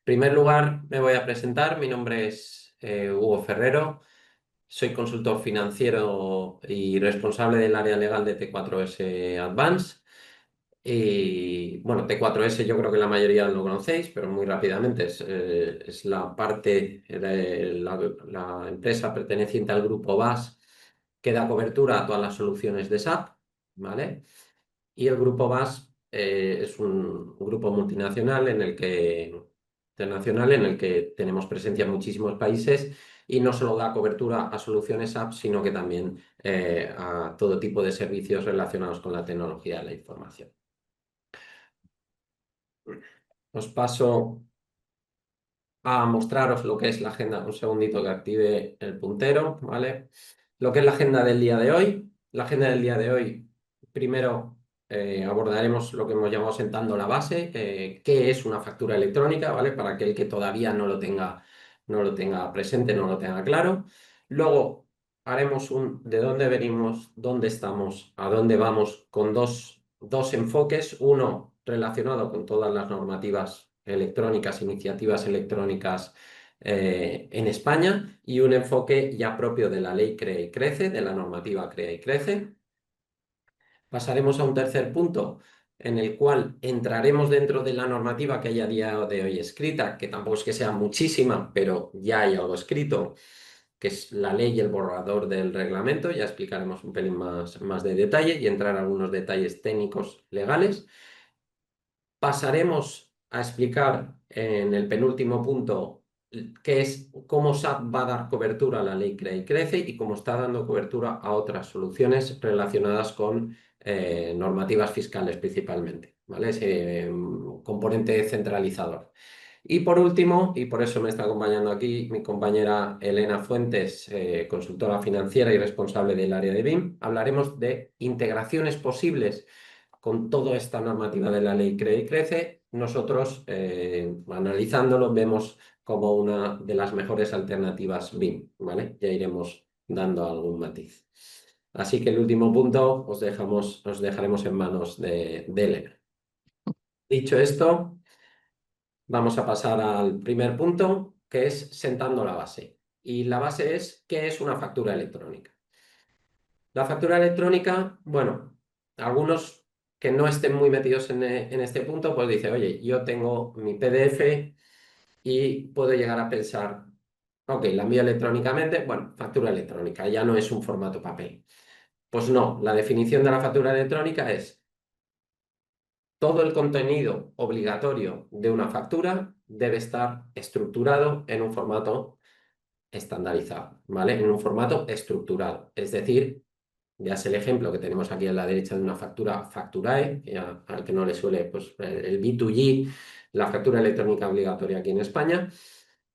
primer lugar, me voy a presentar. Mi nombre es Hugo Ferrero. Soy consultor financiero y responsable del área legal de T4S Advance. Y bueno, T4S yo creo que la mayoría lo conocéis, pero muy rápidamente es la parte de la empresa perteneciente al grupo BAS que da cobertura a todas las soluciones de SAP, ¿vale? Y el grupo BAS es un grupo internacional en el que tenemos presencia en muchísimos países y no solo da cobertura a soluciones SAP, sino que también a todo tipo de servicios relacionados con la tecnología de la información. Os paso a mostraros lo que es la agenda. Un segundito que active el puntero, ¿vale? Lo que es la agenda del día de hoy. La agenda del día de hoy, primero abordaremos lo que hemos llamado sentando la base, qué es una factura electrónica, ¿vale? Para aquel que todavía no lo tenga presente, no lo tenga claro. Luego haremos un de dónde venimos, dónde estamos, a dónde vamos, con dos enfoques. Uno relacionado con todas las normativas electrónicas, iniciativas electrónicas en España, y un enfoque ya propio de la ley Crea y Crece, de la normativa Crea y Crece. Pasaremos a un tercer punto en el cual entraremos dentro de la normativa que hay a día de hoy escrita, que tampoco es que sea muchísima, pero ya hay algo escrito, que es la ley y el borrador del reglamento. Ya explicaremos un pelín más de detalle y entrar a algunos detalles técnicos legales. Pasaremos a explicar en el penúltimo punto qué es, cómo SAP va a dar cobertura a la ley Crea y Crece y cómo está dando cobertura a otras soluciones relacionadas con normativas fiscales principalmente, ¿vale? Ese componente centralizador. Y por último, y por eso me está acompañando aquí mi compañera Elena Fuentes, consultora financiera y responsable del área de BIM, hablaremos de integraciones posibles con toda esta normativa de la ley Crea y Crece. Nosotros, analizándolo, vemos como una de las mejores alternativas BIM, ¿vale? Ya iremos dando algún matiz. Así que el último punto os dejaremos en manos de Elena. Dicho esto, vamos a pasar al primer punto, que es sentando la base. Y la base es, ¿qué es una factura electrónica? La factura electrónica, bueno, algunos que no estén muy metidos en este punto, pues dice, oye, yo tengo mi PDF y puedo llegar a pensar, ok, la envío electrónicamente, bueno, factura electrónica, ya no es un formato papel. Pues no, la definición de la factura electrónica es todo el contenido obligatorio de una factura debe estar estructurado en un formato estandarizado, ¿vale? En un formato estructurado. Es decir, ya es el ejemplo que tenemos aquí a la derecha de una factura Facturae, que al que no le suele, pues el B2G, la factura electrónica obligatoria aquí en España.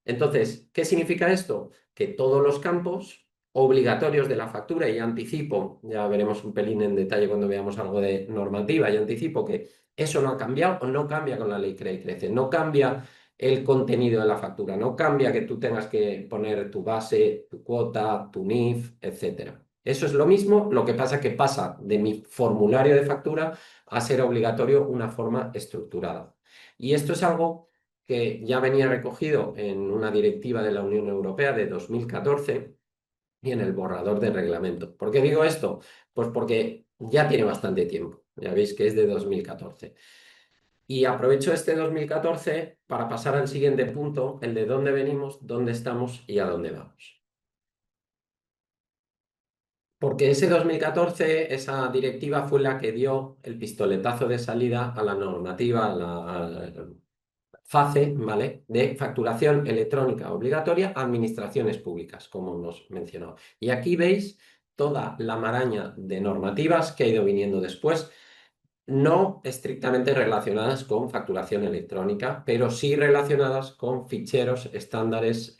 Entonces, ¿qué significa esto? Que todos los campos obligatorios de la factura, y anticipo, ya veremos un pelín en detalle cuando veamos algo de normativa, y anticipo que eso no ha cambiado o no cambia con la ley Crea y Crece, no cambia el contenido de la factura, no cambia que tú tengas que poner tu base, tu cuota, tu NIF, etcétera. Eso es lo mismo, lo que pasa que pasa de mi formulario de factura a ser obligatorio una forma estructurada. Y esto es algo que ya venía recogido en una directiva de la Unión Europea de 2014 y en el borrador del reglamento. ¿Por qué digo esto? Pues porque ya tiene bastante tiempo, ya veis que es de 2014. Y aprovecho este 2014 para pasar al siguiente punto, el de dónde venimos, dónde estamos y a dónde vamos. Porque ese 2014, esa directiva fue la que dio el pistoletazo de salida a la normativa, a la FACE, ¿vale? De facturación electrónica obligatoria a administraciones públicas, como hemos mencionado. Y aquí veis toda la maraña de normativas que ha ido viniendo después, no estrictamente relacionadas con facturación electrónica, pero sí relacionadas con ficheros estándares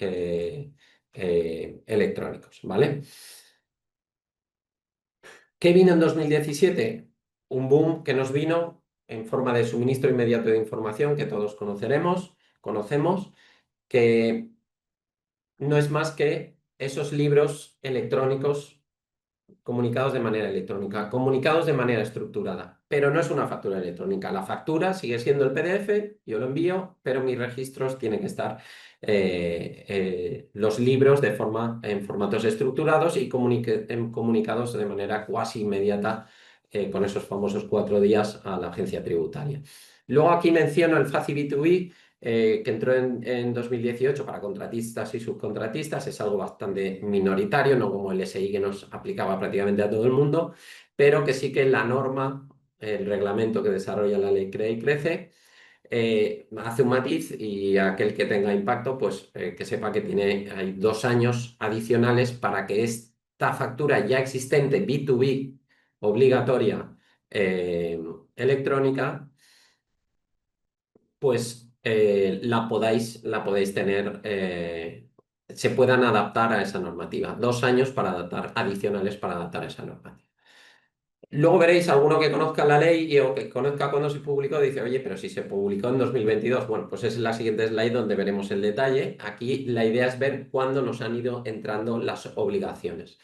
electrónicos, ¿vale? ¿Qué vino en 2017? Un boom que nos vino en forma de suministro inmediato de información que todos conocemos, que no es más que esos libros electrónicos comunicados de manera electrónica, comunicados de manera estructurada, pero no es una factura electrónica. La factura sigue siendo el PDF, yo lo envío, pero mis registros tienen que estar los libros en formatos estructurados y comunicados de manera cuasi inmediata con esos famosos 4 días a la agencia tributaria. Luego aquí menciono el FACI B2B, que entró en 2018 para contratistas y subcontratistas. Es algo bastante minoritario, no como el SI que nos aplicaba prácticamente a todo el mundo, pero que sí que la norma, el reglamento que desarrolla la ley CREA y CRECE, hace un matiz, y aquel que tenga impacto, pues que sepa que hay 2 años adicionales para que esta factura ya existente B2B obligatoria electrónica, pues la podéis tener, se puedan adaptar a esa normativa. 2 años para adaptar, adicionales para adaptar a esa normativa. Luego veréis alguno que conozca la ley o que conozca cuándo se publicó, dice, oye, pero si se publicó en 2022, bueno, pues es la siguiente slide donde veremos el detalle. Aquí la idea es ver cuándo nos han ido entrando las obligaciones.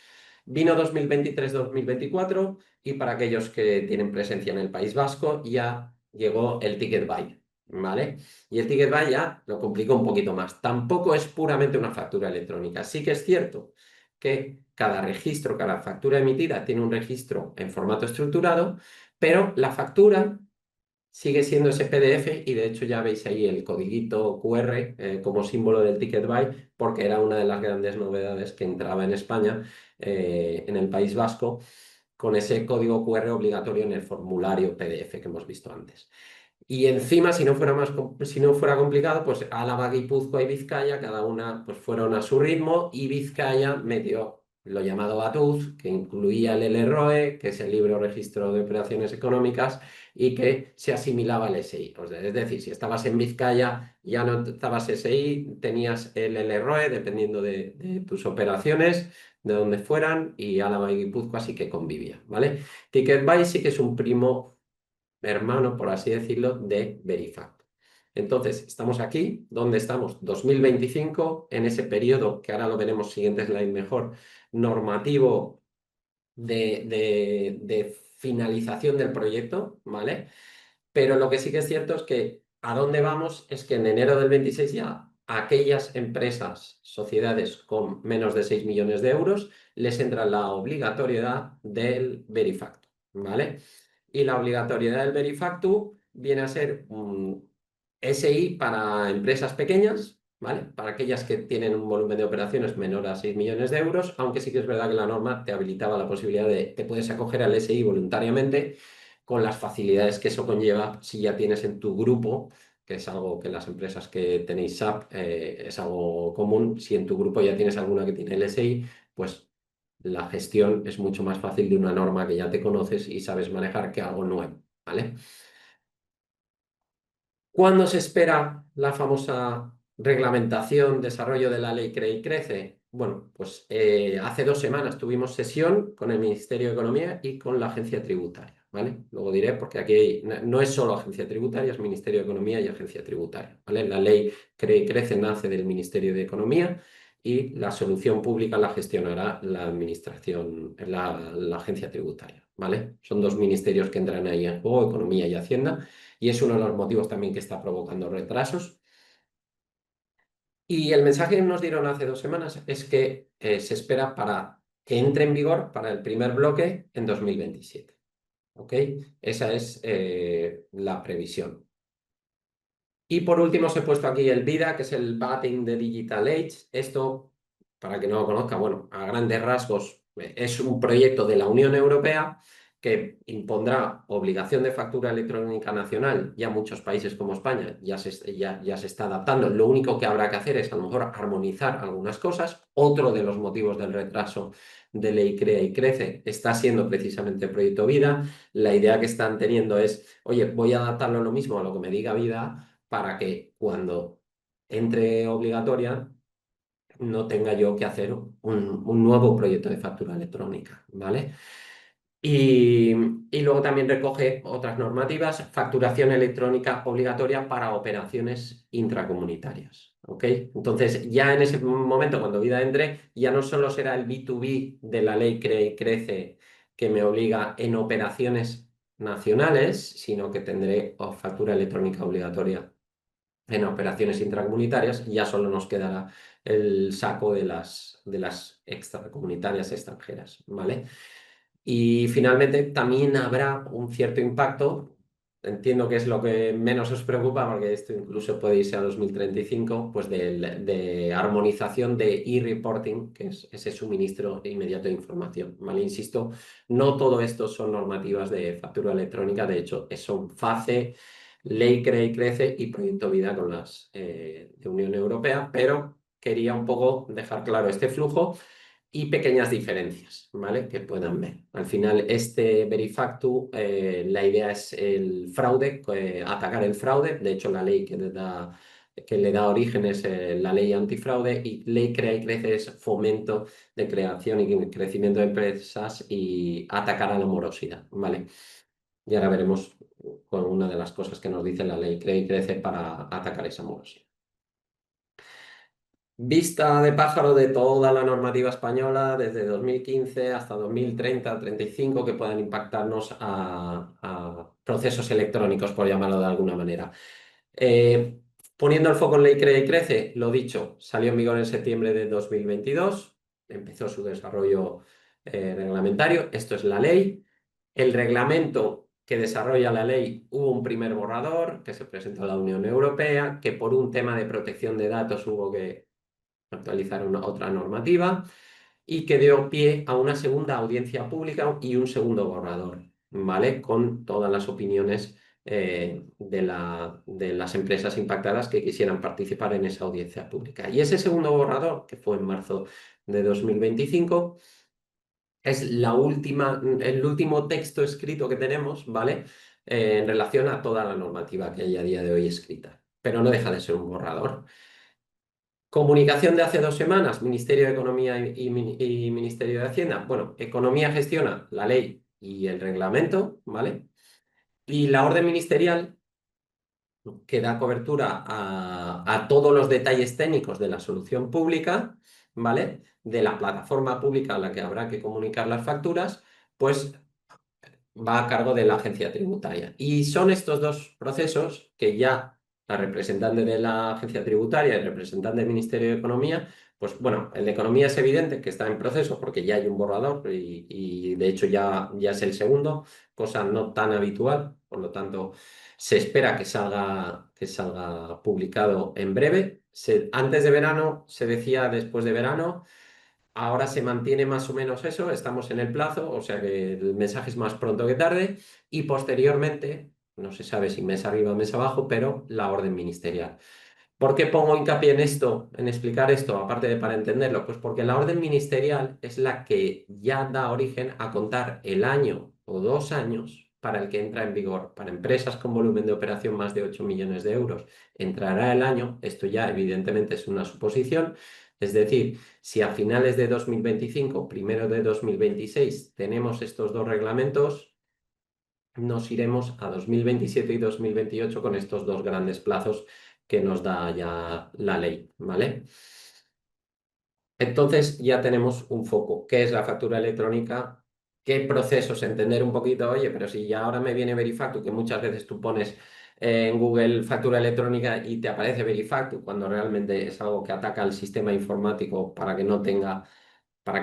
Vino 2023-2024 y para aquellos que tienen presencia en el País Vasco ya llegó el Ticket Buy, ¿vale? Y el Ticket Buy ya lo complicó un poquito más. Tampoco es puramente una factura electrónica. Sí que es cierto que cada registro, cada factura emitida tiene un registro en formato estructurado, pero la factura sigue siendo ese PDF y de hecho ya veis ahí el codiguito QR como símbolo del Ticket Buy, porque era una de las grandes novedades que entraba en España, en el País Vasco, con ese código QR obligatorio en el formulario PDF que hemos visto antes. Y encima, si no fuera complicado, pues Álava, Guipúzcoa y Vizcaya, cada una pues fueron a su ritmo, y Vizcaya metió lo llamado BATUZ, que incluía el LROE, que es el libro registro de operaciones económicas, y que se asimilaba al SI. O sea, es decir, si estabas en Vizcaya, ya no estabas SI, tenías el LROE, dependiendo de tus operaciones, de donde fueran, y Álava y Guipúzcoa sí que convivía, ¿vale? TicketBuy sí que es un primo hermano, por así decirlo, de Verifact. Entonces, estamos aquí, ¿dónde estamos? 2025, en ese periodo, que ahora lo veremos, siguiente slide mejor, normativo de finalización del proyecto, ¿vale? Pero lo que sí que es cierto es que a dónde vamos es que en enero del 26 ya aquellas empresas, sociedades con menos de 6 millones de euros, les entra la obligatoriedad del Verifacto, ¿vale? Y la obligatoriedad del Verifactu viene a ser un SI para empresas pequeñas, ¿vale? Para aquellas que tienen un volumen de operaciones menor a 6 millones de euros, aunque sí que es verdad que la norma te habilitaba la posibilidad de, te puedes acoger al SI voluntariamente, con las facilidades que eso conlleva si ya tienes en tu grupo, que es algo que las empresas que tenéis SAP es algo común. Si en tu grupo ya tienes alguna que tiene el SI, pues la gestión es mucho más fácil de una norma que ya te conoces y sabes manejar que algo nuevo, ¿vale? ¿Cuándo se espera la famosa reglamentación, desarrollo de la ley CREA y CRECE? Bueno, pues hace 2 semanas tuvimos sesión con el Ministerio de Economía y con la Agencia Tributaria, ¿vale? Luego diré, porque aquí no es solo Agencia Tributaria, es Ministerio de Economía y Agencia Tributaria, ¿vale? La ley CREA y CRECE nace del Ministerio de Economía y la solución pública la gestionará la Administración, la Agencia Tributaria, ¿vale? Son dos ministerios que entran ahí en juego, Economía y Hacienda, y es uno de los motivos también que está provocando retrasos. Y el mensaje que nos dieron hace 2 semanas es que se espera para que entre en vigor para el primer bloque en 2027. ¿Ok? Esa es la previsión. Y por último os he puesto aquí el VIDA, que es el Batting the Digital Age. Esto, para que no lo conozca, bueno, a grandes rasgos, es un proyecto de la Unión Europea que impondrá obligación de factura electrónica nacional. Ya muchos países como España ya se está adaptando. Lo único que habrá que hacer es a lo mejor armonizar algunas cosas. Otro de los motivos del retraso de Ley CREA y CRECE está siendo precisamente el proyecto VIDA. La idea que están teniendo es, oye, voy a adaptarlo lo mismo a lo que me diga VIDA, para que cuando entre obligatoria no tenga yo que hacer un nuevo proyecto de factura electrónica, ¿vale? Y, y luego también recoge otras normativas, facturación electrónica obligatoria para operaciones intracomunitarias. ¿Ok? Entonces, ya en ese momento, cuando vida entre, ya no solo será el B2B de la ley CRE y Crece que me obliga en operaciones nacionales, sino que tendré factura electrónica obligatoria en operaciones intracomunitarias. Ya solo nos quedará el saco de las extracomunitarias extranjeras, ¿vale? Y finalmente también habrá un cierto impacto, entiendo que es lo que menos os preocupa, porque esto incluso puede irse a 2035, pues de armonización de e-reporting, que es ese suministro inmediato de información. ¿Vale? Insisto, no todo esto son normativas de factura electrónica, de hecho, son FACE, Ley CRE y Crece y Proyecto Vida con las de Unión Europea, pero quería un poco dejar claro este flujo y pequeñas diferencias, ¿vale? Que puedan ver. Al final, este Verifactu, la idea es el fraude, atacar el fraude. De hecho, la ley que le da origen es la ley antifraude y ley Crea y Crece es fomento de creación y crecimiento de empresas y atacar a la morosidad, ¿vale? Y ahora veremos con una de las cosas que nos dice la ley Crea y Crece para atacar esa morosidad. Vista de pájaro de toda la normativa española desde 2015 hasta 2030-35 que puedan impactarnos a procesos electrónicos, por llamarlo de alguna manera. Eh, Poniendo el foco en Ley Crea y Crece, lo dicho, salió en vigor en septiembre de 2022, empezó su desarrollo reglamentario, esto es la ley. El reglamento que desarrolla la ley, hubo un primer borrador que se presentó a la Unión Europea, que por un tema de protección de datos hubo que actualizar otra normativa y que dio pie a una segunda audiencia pública y un segundo borrador, ¿vale? Con todas las opiniones de las empresas impactadas que quisieran participar en esa audiencia pública. Y ese segundo borrador, que fue en marzo de 2025, es el último texto escrito que tenemos, ¿vale? En relación a toda la normativa que hay a día de hoy escrita. Pero no deja de ser un borrador. Comunicación de hace 2 semanas, Ministerio de Economía y Ministerio de Hacienda. Bueno, Economía gestiona la ley y el reglamento, ¿vale? Y la orden ministerial, que da cobertura a todos los detalles técnicos de la solución pública, ¿vale? De la plataforma pública a la que habrá que comunicar las facturas, pues va a cargo de la agencia tributaria. Y son estos dos procesos que ya la representante de la agencia tributaria y el representante del Ministerio de Economía, pues bueno, el de Economía es evidente que está en proceso porque ya hay un borrador y de hecho ya es el segundo, cosa no tan habitual, por lo tanto se espera que salga publicado en breve. Antes de verano, se decía después de verano. Ahora se mantiene más o menos eso, estamos en el plazo, o sea que el mensaje es más pronto que tarde y posteriormente, no se sabe si mes arriba o mes abajo, pero la orden ministerial. ¿Por qué pongo hincapié en esto, en explicar esto, aparte de para entenderlo? Pues porque la orden ministerial es la que ya da origen a contar el año o 2 años para el que entra en vigor. Para empresas con volumen de operación más de 8 millones de euros entrará el año, esto ya evidentemente es una suposición, es decir, si a finales de 2025, primero de 2026, tenemos estos dos reglamentos, nos iremos a 2027 y 2028 con estos dos grandes plazos que nos da ya la ley, ¿vale? Entonces ya tenemos un foco. ¿Qué es la factura electrónica? ¿Qué procesos? Entender un poquito, oye, pero si ya ahora me viene Verifactu, que muchas veces tú pones en Google factura electrónica y te aparece Verifactu, cuando realmente es algo que ataca al sistema informático para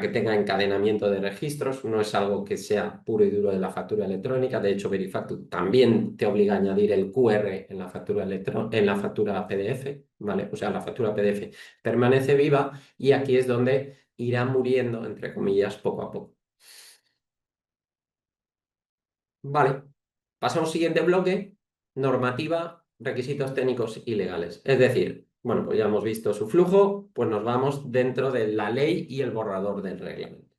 que tenga encadenamiento de registros, no es algo que sea puro y duro de la factura electrónica. De hecho, Verifactu también te obliga a añadir el QR en la factura en la factura PDF, ¿vale? O sea, la factura PDF permanece viva y aquí es donde irá muriendo, entre comillas, poco a poco. Vale, pasamos al siguiente bloque, normativa, requisitos técnicos y legales. Es decir, bueno, pues ya hemos visto su flujo, pues nos vamos dentro de la ley y el borrador del reglamento.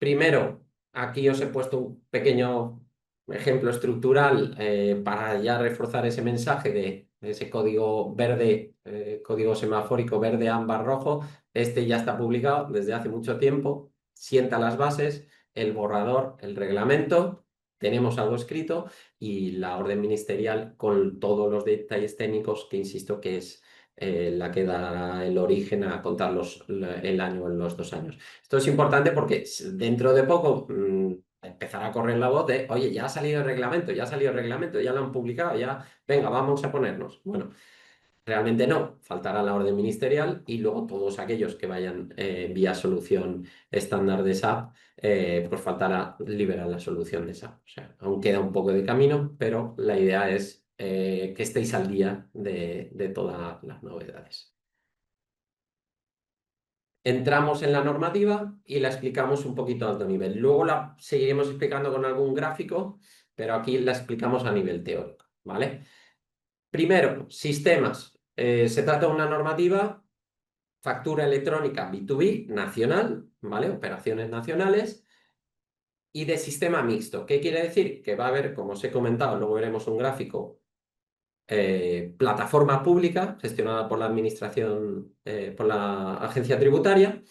Primero, aquí os he puesto un pequeño ejemplo estructural para ya reforzar ese mensaje de ese código verde, código semafórico verde, ámbar, rojo. Este ya está publicado desde hace mucho tiempo, sienta las bases el borrador, el reglamento, tenemos algo escrito y la orden ministerial con todos los detalles técnicos que insisto que es la que da el origen a contar el año en los 2 años. Esto es importante porque dentro de poco empezará a correr la voz de, oye, ya ha salido el reglamento, ya ha salido el reglamento, ya lo han publicado, ya, venga, vamos a ponernos. Bueno, realmente no, faltará la orden ministerial y luego todos aquellos que vayan vía solución estándar de SAP, pues faltará liberar la solución de SAP. O sea, aún queda un poco de camino, pero la idea es que estéis al día de todas las novedades. Entramos en la normativa y la explicamos un poquito a alto nivel. Luego la seguiremos explicando con algún gráfico, pero aquí la explicamos a nivel teórico, ¿vale? Primero, sistemas. Se trata de una normativa, factura electrónica B2B nacional, ¿vale? Operaciones nacionales y de sistema mixto. ¿Qué quiere decir? Que va a haber, como os he comentado, luego veremos un gráfico, plataforma pública gestionada por la administración, por la agencia tributaria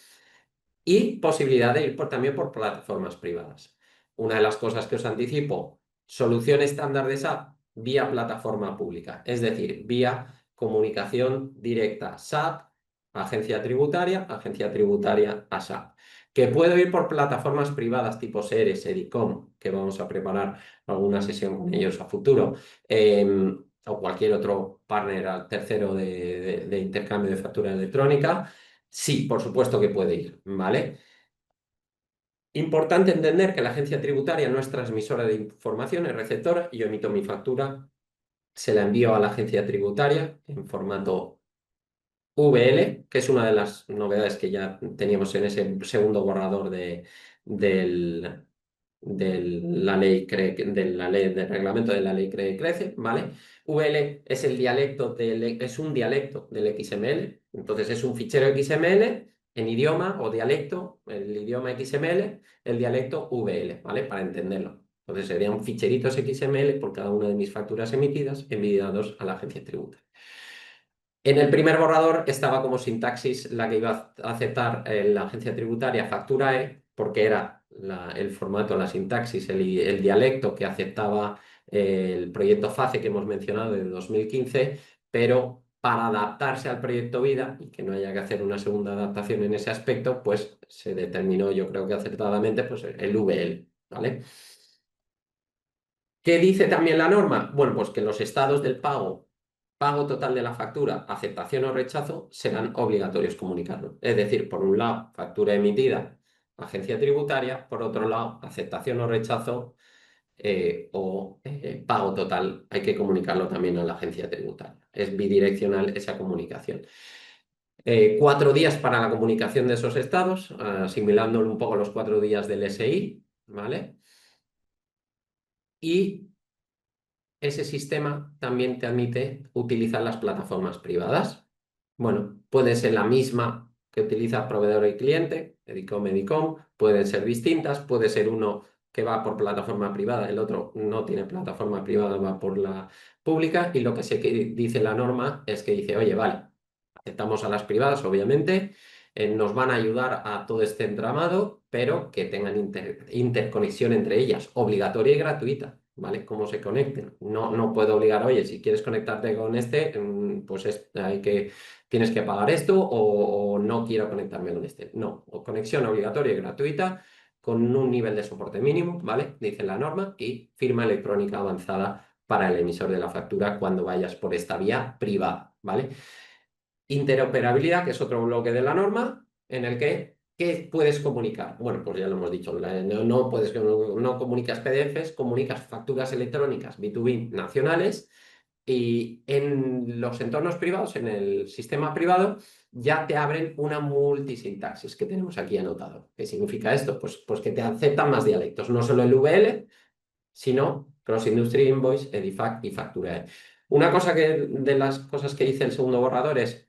y posibilidad de ir también por plataformas privadas. Una de las cosas que os anticipo, solución estándar de SAP vía plataforma pública, es decir, vía comunicación directa SAP, agencia tributaria a SAP. Que puedo ir por plataformas privadas tipo Seres, Edicom, que vamos a preparar alguna sesión con ellos a futuro, o cualquier otro partner al tercero de intercambio de factura electrónica. Sí, por supuesto que puede ir, ¿vale? Importante entender que la agencia tributaria no es transmisora de información, es receptora. Yo emito mi factura, se la envío a la agencia tributaria en formato VL, que es una de las novedades que ya teníamos en ese segundo borrador del, la ley del reglamento de la ley Crece, ¿vale? VL es es un dialecto del XML, entonces es un fichero XML en idioma o dialecto, el idioma XML, el dialecto VL, ¿vale? Para entenderlo. Entonces serían ficheritos XML por cada una de mis facturas emitidas enviados a la agencia tributaria. En el primer borrador estaba como sintaxis la que iba a aceptar la agencia tributaria factura porque era el formato, la sintaxis, el dialecto que aceptaba el proyecto FACE que hemos mencionado de 2015, pero para adaptarse al proyecto Vida y que no haya que hacer una segunda adaptación en ese aspecto, pues se determinó, yo creo que acertadamente, pues el VL, ¿vale? ¿Qué dice también la norma? Bueno, pues que los estados del pago total de la factura, aceptación o rechazo, serán obligatorios comunicarlo. Es decir, por un lado, factura emitida, agencia tributaria, por otro lado, aceptación o rechazo pago total, hay que comunicarlo también a la agencia tributaria. Es bidireccional esa comunicación. 4 días para la comunicación de esos estados, asimilándolo un poco los 4 días del SI, ¿vale? Y ese sistema también te admite utilizar las plataformas privadas. Bueno, puede ser la misma que utiliza proveedor y cliente, Edicom, pueden ser distintas, puede ser uno que va por plataforma privada, el otro no tiene plataforma privada, va por la pública, y lo que dice la norma es que dice, oye, vale, aceptamos a las privadas, obviamente, nos van a ayudar a todo este entramado, pero que tengan interconexión entre ellas, obligatoria y gratuita. ¿Vale? Cómo se conecten. No puedo obligar, oye, si quieres conectarte con este, pues tienes que pagar esto o no quiero conectarme con este. No, o conexión obligatoria y gratuita con un nivel de soporte mínimo, ¿vale? Dice la norma y firma electrónica avanzada para el emisor de la factura cuando vayas por esta vía privada, ¿vale? Interoperabilidad, que es otro bloque de la norma, en el que ¿qué puedes comunicar? Bueno, pues ya lo hemos dicho, no comunicas PDFs, comunicas facturas electrónicas B2B nacionales y en los entornos privados, en el sistema privado, ya te abren una multisintaxis que tenemos aquí anotado. ¿Qué significa esto? Pues que te aceptan más dialectos, no solo el VL, sino Cross Industry Invoice, Edifact y Facturae. Una cosa de las cosas que dice el segundo borrador es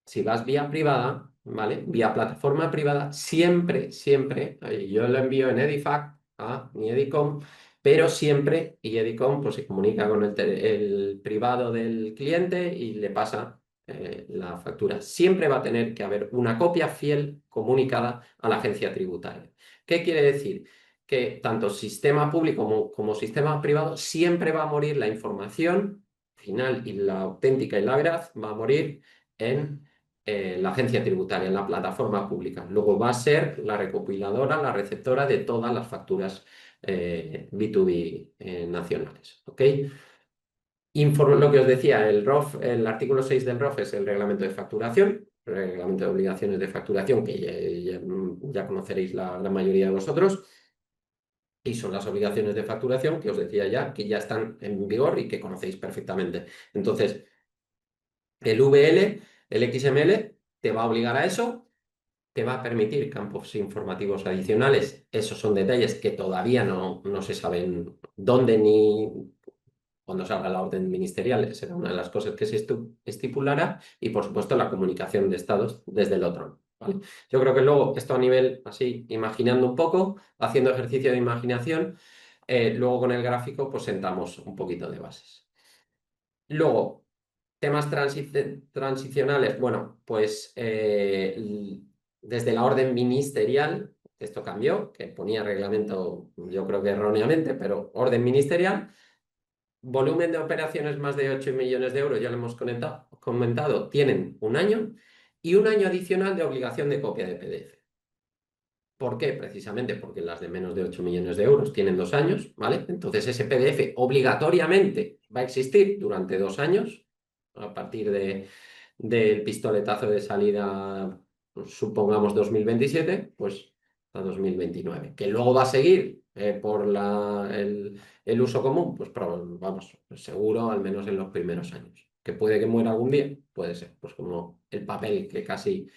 si vas vía privada, ¿vale? Vía plataforma privada, siempre, yo lo envío en Edifact a mi Edicom, pero siempre, y Edicom pues se comunica con el privado del cliente y le pasa la factura. Siempre va a tener que haber una copia fiel comunicada a la agencia tributaria. ¿Qué quiere decir? Que tanto sistema público como sistema privado siempre va a morir la información final y la auténtica y la veraz va a morir en la agencia tributaria, en la plataforma pública. Luego va a ser la recopiladora, la receptora de todas las facturas B2B nacionales. ¿Ok? Lo que os decía, el ROF, el artículo 6 del ROF es el reglamento de facturación, el reglamento de obligaciones de facturación, que ya conoceréis la mayoría de vosotros, y son las obligaciones de facturación que os decía ya, que ya están en vigor y que conocéis perfectamente. Entonces, el VL, el XML, te va a obligar a eso, te va a permitir campos informativos adicionales. Esos son detalles que todavía no se saben dónde ni cuando salga la orden ministerial. Será una de las cosas que se estipulará y, por supuesto, la comunicación de estados desde el otro lado. ¿Vale? Yo creo que luego esto a nivel así, imaginando un poco, haciendo ejercicio de imaginación, luego con el gráfico pues sentamos un poquito de bases. Luego, temas transicionales, bueno, pues desde la orden ministerial, esto cambió, que ponía reglamento, yo creo que erróneamente, pero orden ministerial, volumen de operaciones más de 8 millones de euros, ya lo hemos comentado, tienen un año y un año adicional de obligación de copia de PDF. ¿Por qué? Precisamente porque las de menos de 8 millones de euros tienen 2 años, ¿vale? Entonces ese PDF obligatoriamente va a existir durante 2 años, a partir del pistoletazo de salida, pues, supongamos 2027, pues a 2029. Que luego va a seguir por el uso común, pues vamos, seguro, al menos en los primeros años. Que puede que muera algún día, puede ser, pues como el papel que casi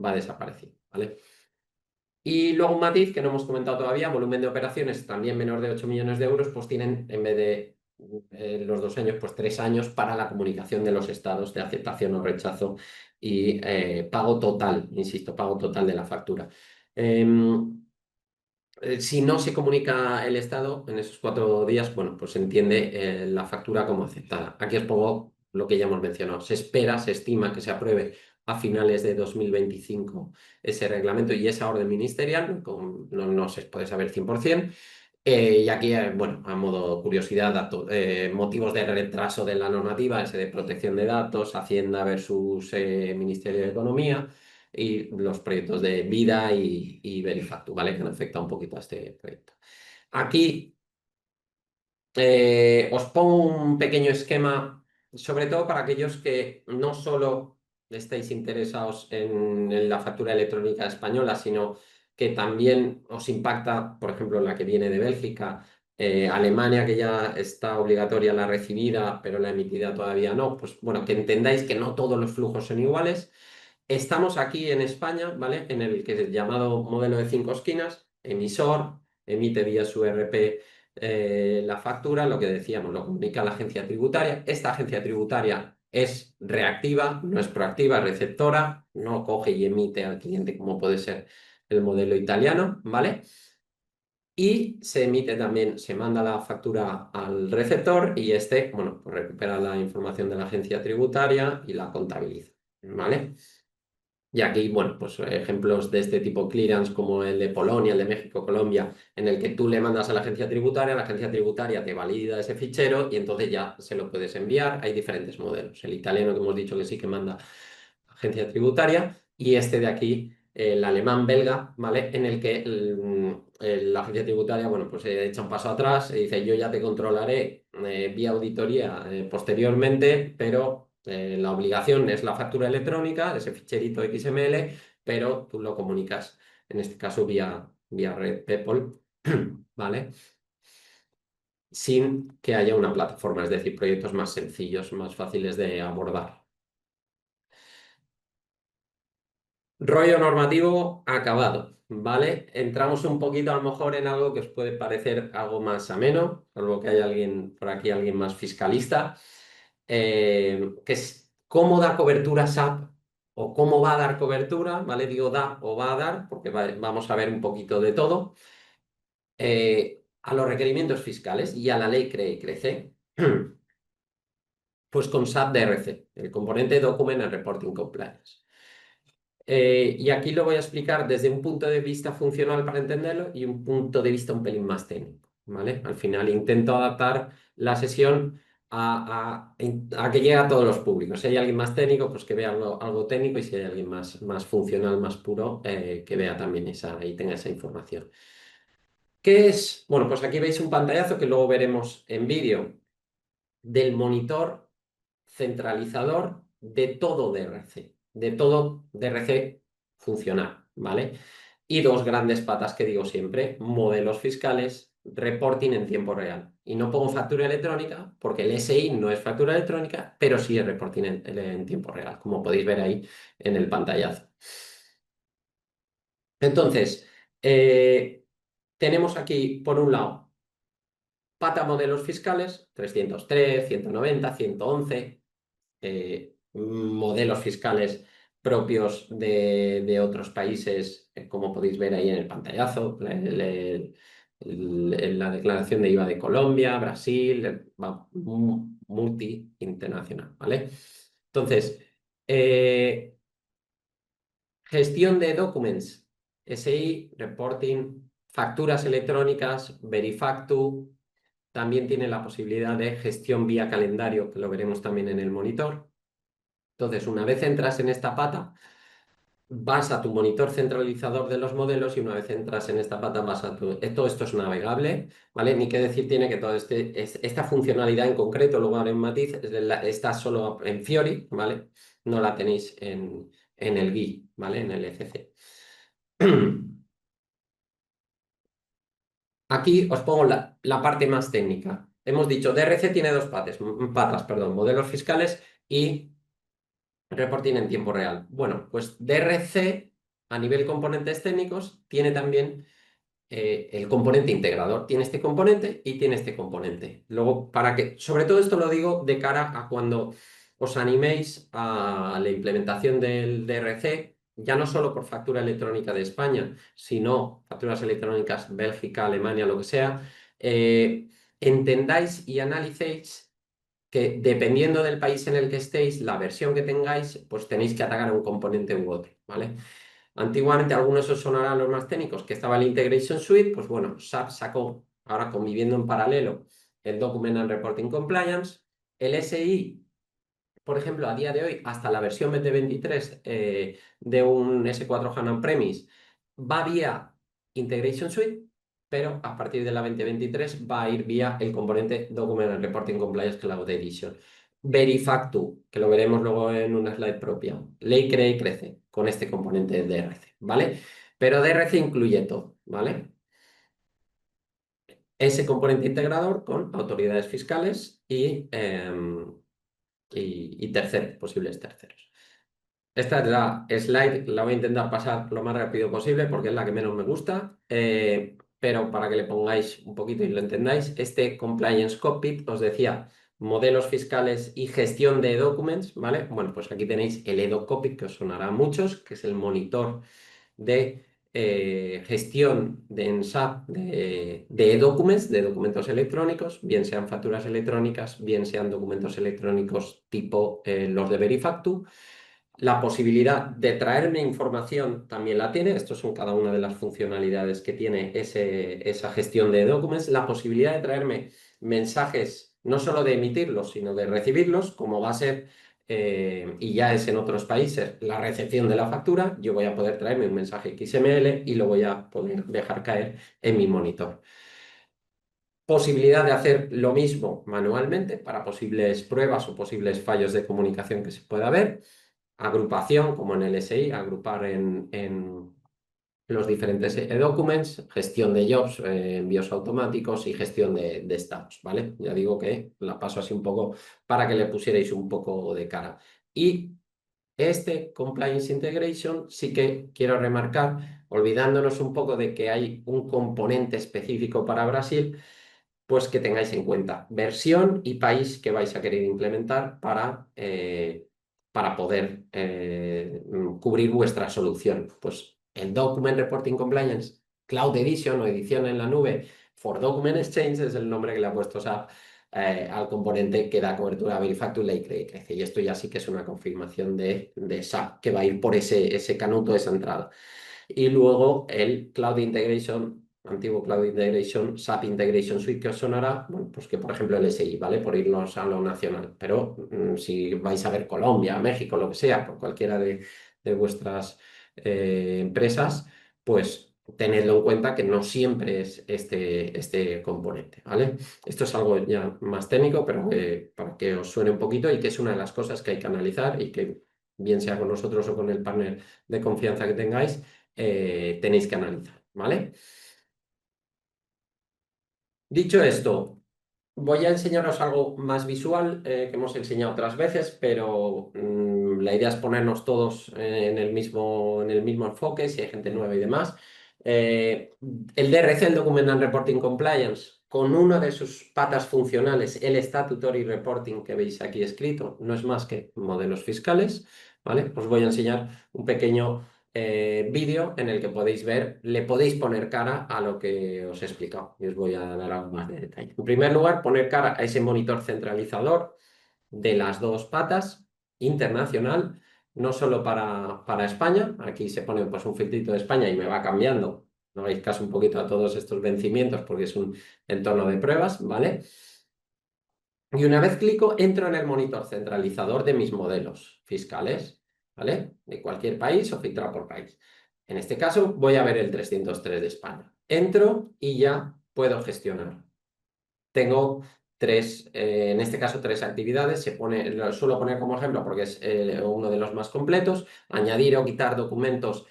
va desapareciendo, ¿vale? Y luego un matiz que no hemos comentado todavía, volumen de operaciones también menor de 8 millones de euros, pues tienen en vez de los 2 años, pues 3 años para la comunicación de los estados de aceptación o rechazo y pago total, insisto, pago total de la factura. Si no se comunica el estado en esos 4 días, bueno, pues se entiende la factura como aceptada. Aquí os pongo lo que ya hemos mencionado. Se espera, se estima que se apruebe a finales de 2025 ese reglamento y esa orden ministerial, no se puede saber 100%. Y aquí, bueno, a modo curiosidad, motivos de retraso de la normativa, ese de protección de datos, Hacienda versus Ministerio de Economía y los proyectos de Vida y Verifactu, ¿vale? Que han afectado un poquito a este proyecto. Aquí os pongo un pequeño esquema, sobre todo para aquellos que no solo estáis interesados en la factura electrónica española, sino que también os impacta, por ejemplo, la que viene de Bélgica, Alemania, que ya está obligatoria la recibida, pero la emitida todavía no. Pues bueno, que entendáis que no todos los flujos son iguales. Estamos aquí en España, ¿vale? En el que es llamado modelo de 5 esquinas, emisor, emite vía su ERP la factura, lo que decíamos, lo comunica a la agencia tributaria. Esta agencia tributaria es reactiva, no es proactiva, es receptora, no coge y emite al cliente como puede ser el modelo italiano, ¿vale? Y se emite también, se manda la factura al receptor y este, bueno, pues recupera la información de la agencia tributaria y la contabiliza, ¿vale? Y aquí, bueno, pues ejemplos de este tipo clearance como el de Polonia, el de México, Colombia, en el que tú le mandas a la agencia tributaria te valida ese fichero y entonces ya se lo puedes enviar. Hay diferentes modelos. El italiano que hemos dicho que sí que manda a agencia tributaria y este de aquí, el alemán belga, ¿vale? En el que la agencia tributaria, bueno, pues echa un paso atrás y dice, yo ya te controlaré vía auditoría posteriormente, pero la obligación es la factura electrónica, ese ficherito XML, pero tú lo comunicas, en este caso vía red PayPal, ¿vale? Sin que haya una plataforma, es decir, proyectos más sencillos, más fáciles de abordar. Rollo normativo acabado, ¿vale? Entramos un poquito a lo mejor en algo que os puede parecer algo más ameno, salvo que haya alguien por aquí, alguien más fiscalista, que es cómo da cobertura SAP o cómo va a dar cobertura, ¿vale? Digo da o va a dar, porque vamos a ver un poquito de todo, a los requerimientos fiscales y a la ley CRE y CRECE. Pues con SAP DRC, el componente Document and Reporting Compliance. Y aquí lo voy a explicar desde un punto de vista funcional para entenderlo y un punto de vista un pelín más técnico, ¿vale? Al final intento adaptar la sesión a que llegue a todos los públicos. Si hay alguien más técnico, pues que vea algo técnico, y si hay alguien más funcional, más puro, que vea también esa y tenga esa información. ¿Qué es? Bueno, pues aquí veis un pantallazo que luego veremos en vídeo del monitor centralizador de todo DRC, de todo DRC funcional, ¿vale? Y dos grandes patas que digo siempre: modelos fiscales, reporting en tiempo real. Y no pongo factura electrónica porque el SI no es factura electrónica, pero sí es reporting en tiempo real, como podéis ver ahí en el pantallazo. Entonces, tenemos aquí, por un lado, pata modelos fiscales, 303, 190, 111, modelos fiscales propios de otros países, como podéis ver ahí en el pantallazo, la declaración de IVA de Colombia, Brasil, multi internacional, ¿vale? Entonces, gestión de documents, SI, reporting, facturas electrónicas, Verifactu. También tiene la posibilidad de gestión vía calendario, que lo veremos también en el monitor. Entonces, una vez entras en esta pata, vas a tu monitor centralizador de los modelos, y una vez entras en esta pata vas a tu... Todo esto es navegable, ¿vale? Ni qué decir tiene que toda esta funcionalidad en concreto, luego haré un matiz, está solo en Fiori, ¿vale? No la tenéis en el GUI, ¿vale? En el ECC. Aquí os pongo la parte más técnica. Hemos dicho, DRC tiene dos patas, perdón, modelos fiscales y reporting en tiempo real. Bueno, pues DRC, a nivel componentes técnicos, tiene también el componente integrador. Tiene este componente y tiene este componente. Luego, sobre todo esto lo digo de cara a cuando os animéis a la implementación del DRC, ya no solo por factura electrónica de España, sino facturas electrónicas Bélgica, Alemania, lo que sea, entendáis y analicéis que dependiendo del país en el que estéis, la versión que tengáis, pues tenéis que atacar a un componente u otro, ¿vale? Antiguamente, algunos os sonarán los más técnicos, que estaba el Integration Suite. Pues bueno, SAP sacó, ahora conviviendo en paralelo, el Document and Reporting Compliance. El SI, por ejemplo, a día de hoy, hasta la versión 2023 de un S4 HANA On-Premise, va vía Integration Suite, pero a partir de la 2023 va a ir vía el componente Document and Reporting Compliance Cloud Edition. Verifactu, que lo veremos luego en una slide propia. Ley crea y crece con este componente de DRC, ¿vale? Pero DRC incluye todo, ¿vale? Ese componente integrador con autoridades fiscales y terceros, posibles terceros. Esta es la slide, la voy a intentar pasar lo más rápido posible porque es la que menos me gusta, pero para que le pongáis un poquito y lo entendáis, este Compliance Cockpit, os decía, modelos fiscales y gestión de documents, ¿vale? Bueno, pues aquí tenéis el eDoc Cockpit, que os sonará a muchos, que es el monitor de gestión en SAP de e-documents, de documentos electrónicos, bien sean facturas electrónicas, bien sean documentos electrónicos tipo los de Verifactu. La posibilidad de traerme información también la tiene. Estos son cada una de las funcionalidades que tiene esa gestión de documents. La posibilidad de traerme mensajes, no solo de emitirlos, sino de recibirlos, como va a ser, y ya es en otros países, la recepción de la factura. Yo voy a poder traerme un mensaje XML y lo voy a poder dejar caer en mi monitor. Posibilidad de hacer lo mismo manualmente para posibles pruebas o posibles fallos de comunicación que se pueda haber. Agrupación, como en el SI, agrupar en los diferentes documents, gestión de jobs, envíos automáticos y gestión de estados, ¿vale? Ya digo que la paso así un poco para que le pusierais un poco de cara. Y este Compliance Integration sí que quiero remarcar, olvidándonos un poco de que hay un componente específico para Brasil, pues que tengáis en cuenta versión y país que vais a querer implementar para poder cubrir vuestra solución. Pues el Document Reporting Compliance Cloud Edition o edición en la nube for Document Exchange es el nombre que le ha puesto SAP al componente que da cobertura a Verifactor, Lake crece. Y esto ya sí que es una confirmación de SAP, que va a ir por ese canuto, esa entrada. Y luego el Cloud Integration, antiguo Cloud Integration, SAP Integration Suite, que os sonará, bueno, pues que por ejemplo el SI, ¿vale? Por irnos a lo nacional. Pero si vais a ver Colombia, México, lo que sea, por cualquiera de vuestras empresas, pues tenedlo en cuenta que no siempre es este componente, ¿vale? Esto es algo ya más técnico, pero para que os suene un poquito y que es una de las cosas que hay que analizar y que, bien sea con nosotros o con el partner de confianza que tengáis, tenéis que analizar, ¿vale? Dicho esto, voy a enseñaros algo más visual que hemos enseñado otras veces, pero la idea es ponernos todos en el mismo enfoque, si hay gente nueva y demás. Eh, el DRC, el Document and Reporting Compliance, con una de sus patas funcionales, el Statutory Reporting que veis aquí escrito, no es más que modelos fiscales, ¿vale? Os voy a enseñar un pequeño vídeo en el que podéis ver, le podéis poner cara a lo que os he explicado y os voy a dar algo más de detalle. En primer lugar, poner cara a ese monitor centralizador de las dos patas internacional, no solo para España, aquí se pone pues un filtrito de España y me va cambiando, no hagáis caso un poquito a todos estos vencimientos porque es un entorno de pruebas, ¿vale? Y una vez clico, entro en el monitor centralizador de mis modelos fiscales, ¿vale? De cualquier país o filtrado por país. En este caso, voy a ver el 303 de España. Entro y ya puedo gestionar. Tengo en este caso, tres actividades. Lo suelo poner como ejemplo porque es uno de los más completos. Añadir o quitar documentos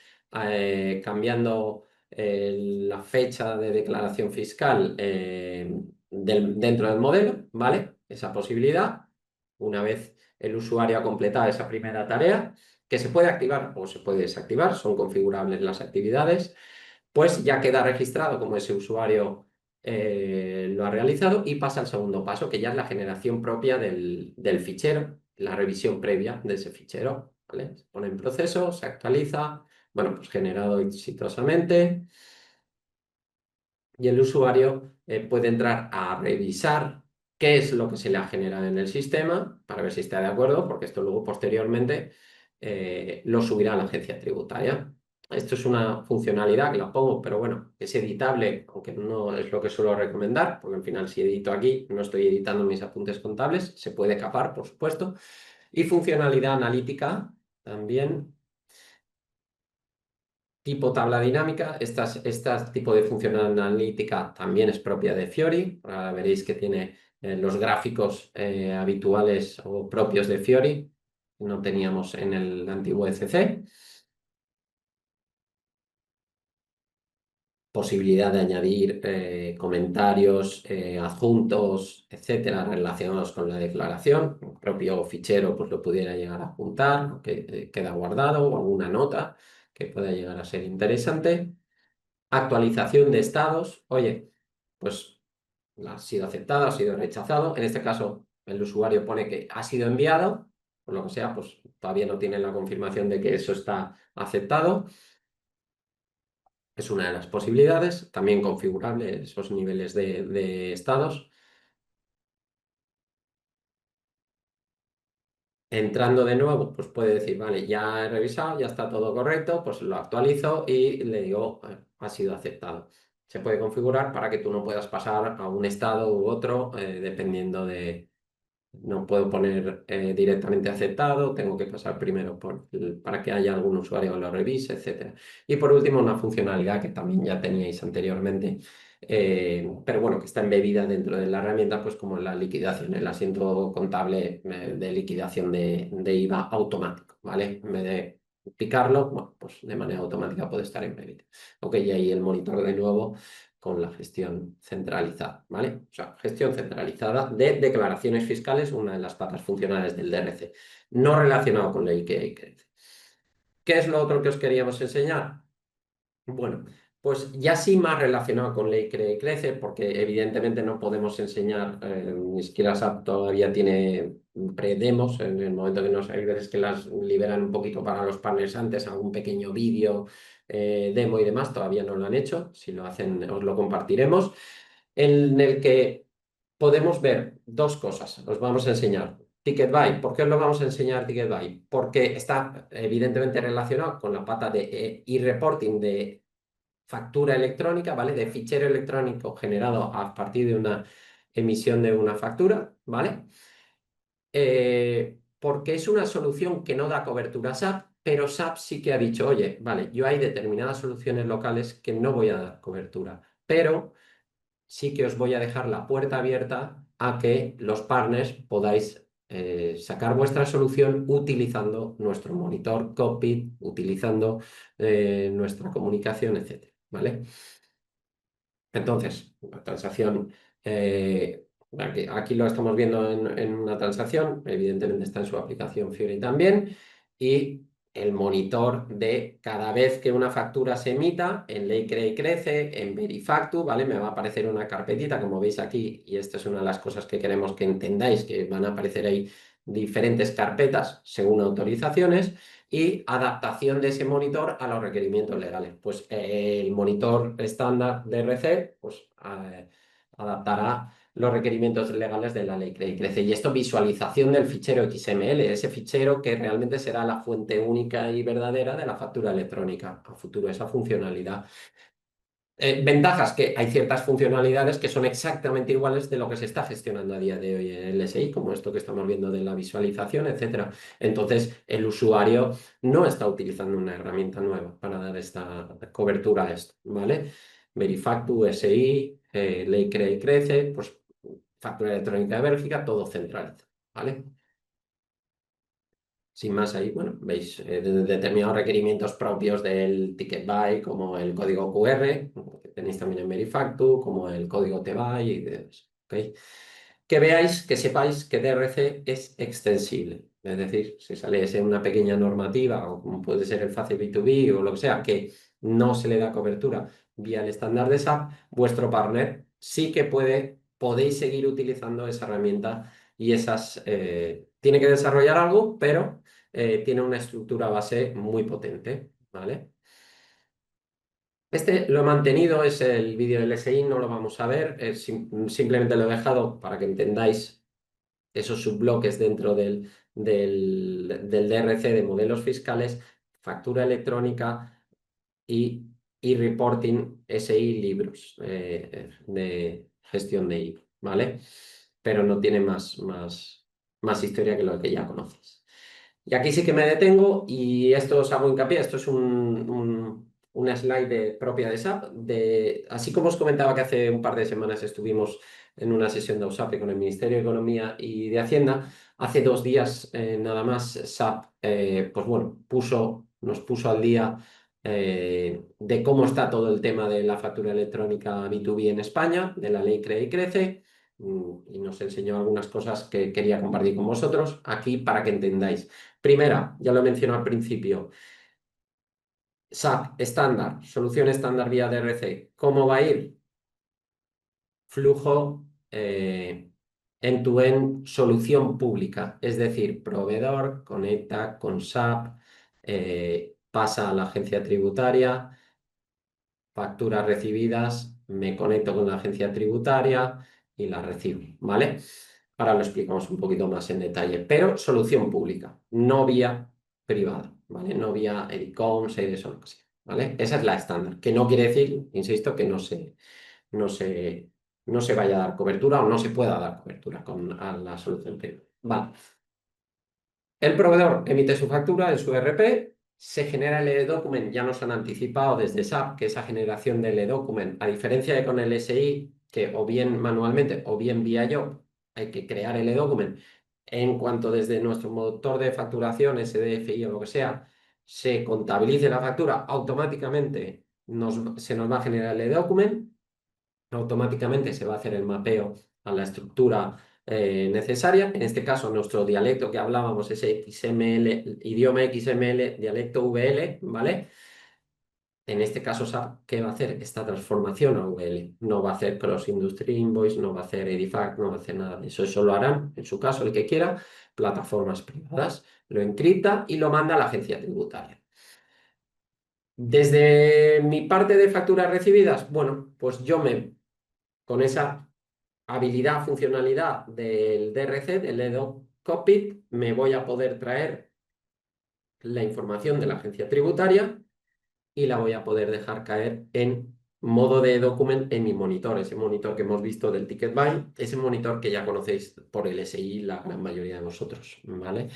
cambiando la fecha de declaración fiscal dentro del modelo, ¿vale? Esa posibilidad. Una vez el usuario ha completado esa primera tarea, que se puede activar o se puede desactivar, son configurables las actividades, pues ya queda registrado como ese usuario lo ha realizado y pasa al segundo paso, que ya es la generación propia del fichero, la revisión previa de ese fichero, ¿vale? Se pone en proceso, se actualiza, bueno, pues generado exitosamente y el usuario puede entrar a revisar qué es lo que se le ha generado en el sistema para ver si está de acuerdo, porque esto luego posteriormente lo subirá a la agencia tributaria. Esto es una funcionalidad que la pongo, pero bueno, es editable, aunque no es lo que suelo recomendar, porque al final si edito aquí, no estoy editando mis apuntes contables, se puede capar, por supuesto. Y funcionalidad analítica también tipo tabla dinámica. Este tipo de función analítica también es propia de Fiori. Ahora veréis que tiene los gráficos habituales o propios de Fiori, que no teníamos en el antiguo ECC. Posibilidad de añadir comentarios, adjuntos, etcétera, relacionados con la declaración. El propio fichero pues, lo pudiera llegar a juntar, que queda guardado, o alguna nota que pueda llegar a ser interesante. Actualización de estados. Oye, pues ha sido aceptado, ha sido rechazado. En este caso, el usuario pone que ha sido enviado, por lo que sea, pues todavía no tiene la confirmación de que eso está aceptado. Es una de las posibilidades. También configurable esos niveles de estados. Entrando de nuevo, pues puede decir, vale, ya he revisado, ya está todo correcto, pues lo actualizo y le digo, ha sido aceptado. Se puede configurar para que tú no puedas pasar a un estado u otro, dependiendo de, no puedo poner directamente aceptado, tengo que pasar primero para que haya algún usuario que lo revise, etcétera. Y por último, una funcionalidad que también ya teníais anteriormente, pero bueno, que está embebida dentro de la herramienta, pues como la liquidación, el asiento contable de liquidación de IVA automático, ¿vale? En vez de picarlo, bueno, pues de manera automática puede estar embebido. Ok, y ahí el monitor de nuevo con la gestión centralizada, ¿vale? O sea, gestión centralizada de declaraciones fiscales, una de las patas funcionales del DRC, no relacionado con la IKE. ¿Qué es lo otro que os queríamos enseñar? Bueno, pues ya sí más relacionado con Ley Cree y Crece, porque evidentemente no podemos enseñar, ni siquiera SAP todavía tiene pre-demos, en el momento que hay veces que las liberan un poquito para los partners antes, algún pequeño vídeo, demo y demás, todavía no lo han hecho, si lo hacen os lo compartiremos, en el que podemos ver dos cosas. Os vamos a enseñar. Ticketbuy. ¿Por qué os lo vamos a enseñar Ticketbuy? Porque está evidentemente relacionado con la pata de e-reporting de factura electrónica, ¿vale? De fichero electrónico generado a partir de una emisión de una factura, ¿vale? Porque es una solución que no da cobertura a SAP, pero SAP sí que ha dicho, oye, vale, yo hay determinadas soluciones locales que no voy a dar cobertura, pero sí que os voy a dejar la puerta abierta a que los partners podáis sacar vuestra solución utilizando nuestro monitor cockpit, utilizando nuestra comunicación, etcétera, ¿vale? Entonces, la transacción, aquí lo estamos viendo en una transacción, evidentemente está en su aplicación Fiori también, y el monitor de cada vez que una factura se emita, en Ley Crea y Crece, en Verifactu, ¿vale? Me va a aparecer una carpetita, como veis aquí, y esta es una de las cosas que queremos que entendáis, que van a aparecer ahí diferentes carpetas según autorizaciones y adaptación de ese monitor a los requerimientos legales. Pues el monitor estándar de RC pues, adaptará los requerimientos legales de la ley Crea y Crece. Y esto visualización del fichero XML, ese fichero que realmente será la fuente única y verdadera de la factura electrónica a futuro, esa funcionalidad. Ventajas que hay ciertas funcionalidades que son exactamente iguales de lo que se está gestionando a día de hoy en el SI, como esto que estamos viendo de la visualización, etcétera. Entonces, el usuario no está utilizando una herramienta nueva para dar esta cobertura a esto, ¿vale? Verifactu, SI, Ley Crea y Crece, pues factura electrónica de Bélgica, todo centralizado, ¿vale? Sin más ahí, bueno, veis determinados requerimientos propios del ticket buy, como el código QR, que tenéis también en Verifactu, como el código TBuy y demás. ¿Ok? Que veáis, que sepáis que DRC es extensible. Es decir, si saliese una pequeña normativa, o como puede ser el Facil B2B o lo que sea, que no se le da cobertura vía el estándar de SAP, vuestro partner sí que podéis seguir utilizando esa herramienta y esas... tiene que desarrollar algo, pero tiene una estructura base muy potente, ¿vale? Este lo he mantenido, es el vídeo del SI, no lo vamos a ver, simplemente lo he dejado para que entendáis esos subbloques dentro del DRC de modelos fiscales, factura electrónica y reporting SI libros de gestión de IVA, ¿vale? Pero no tiene más historia que lo que ya conoces. Y aquí sí que me detengo y esto os hago hincapié, esto es una slide propia de SAP, así como os comentaba que hace un par de semanas estuvimos en una sesión de USAPE con el Ministerio de Economía y de Hacienda, hace 2 días nada más SAP, pues bueno, nos puso al día de cómo está todo el tema de la factura electrónica B2B en España, de la ley Crea y Crece, y nos enseñó algunas cosas que quería compartir con vosotros aquí para que entendáis. Primera, ya lo he mencionado al principio, SAP estándar, solución estándar vía DRC. ¿Cómo va a ir? Flujo end-to-end, solución pública, es decir, proveedor conecta con SAP, pasa a la agencia tributaria, facturas recibidas, me conecto con la agencia tributaria y la recibo, ¿vale? Ahora lo explicamos un poquito más en detalle, pero solución pública, no vía privada, ¿vale? No vía EDICOM, SEIDES o lo que sea, ¿vale? Esa es la estándar, que no quiere decir, insisto, que no se, no se vaya a dar cobertura o no se pueda dar cobertura a la solución privada. Vale. El proveedor emite su factura en su ERP, se genera el e-document, ya nos han anticipado desde SAP que esa generación del e-document, a diferencia de con el SI, que o bien manualmente o bien vía yo, hay que crear el e-document, en cuanto desde nuestro motor de facturación, SDFI o lo que sea, se contabilice la factura, automáticamente se nos va a generar el e-document, automáticamente se va a hacer el mapeo a la estructura necesaria. En este caso, nuestro dialecto que hablábamos es XML, idioma XML, dialecto VL, ¿vale? En este caso, SAP, ¿qué va a hacer? Esta transformación a VL. No va a hacer Cross Industry Invoice, no va a hacer EDIFACT, no va a hacer nada de eso. Eso lo harán, en su caso, el que quiera, plataformas privadas. Lo encripta y lo manda a la agencia tributaria. Desde mi parte de facturas recibidas, bueno, pues yo con esa habilidad, funcionalidad del DRC, del eDoc Cockpit, me voy a poder traer la información de la agencia tributaria y la voy a poder dejar caer en modo de document en mi monitor, ese monitor que hemos visto del Ticket Buy, ese monitor que ya conocéis por el SI la gran mayoría de vosotros, ¿vale?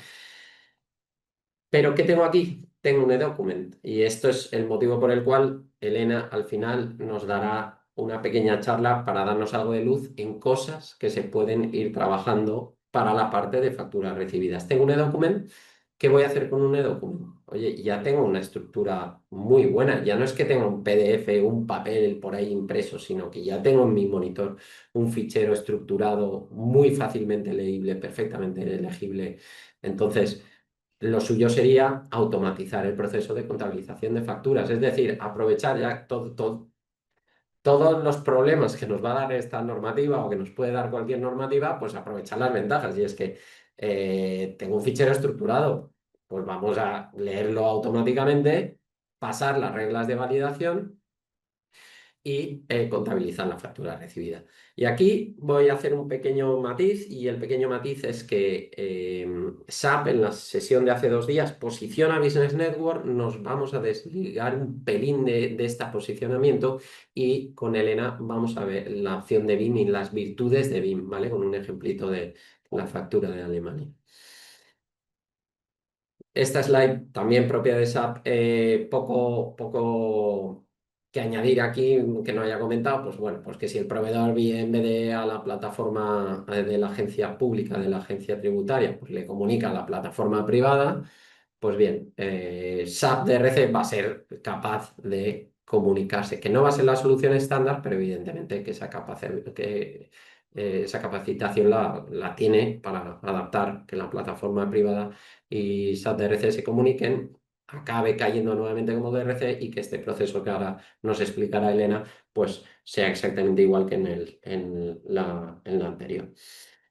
Pero ¿qué tengo aquí? Tengo un eDocument y esto es el motivo por el cual Elena al final nos dará una pequeña charla para darnos algo de luz en cosas que se pueden ir trabajando para la parte de facturas recibidas. Tengo un eDocument. ¿Qué voy a hacer con un eDocument? Oye, ya tengo una estructura muy buena. Ya no es que tenga un PDF, un papel por ahí impreso, sino que ya tengo en mi monitor un fichero estructurado muy fácilmente leíble, perfectamente legible. Entonces, lo suyo sería automatizar el proceso de contabilización de facturas, es decir, aprovechar ya todos los problemas que nos va a dar esta normativa o que nos puede dar cualquier normativa, pues aprovechar las ventajas. Y es que tengo un fichero estructurado, pues vamos a leerlo automáticamente, pasar las reglas de validación y contabilizar la factura recibida. Y aquí voy a hacer un pequeño matiz y el pequeño matiz es que SAP en la sesión de hace 2 días posiciona Business Network, nos vamos a desligar un pelín de este posicionamiento y con Elena vamos a ver la opción de BIM y las virtudes de BIM, ¿vale? Con un ejemplito de la factura de Alemania. Esta slide también propia de SAP, poco que añadir aquí que no haya comentado, pues bueno, pues que si el proveedor en vez de a la plataforma de la agencia pública, de la agencia tributaria, pues le comunica a la plataforma privada, pues bien, SAP DRC va a ser capaz de comunicarse, que no va a ser la solución estándar, pero evidentemente que esa capacitación la tiene para adaptar que la plataforma privada y SAP DRC se comuniquen, acabe cayendo nuevamente como DRC y que este proceso que ahora nos explicará Elena, pues sea exactamente igual que en la anterior.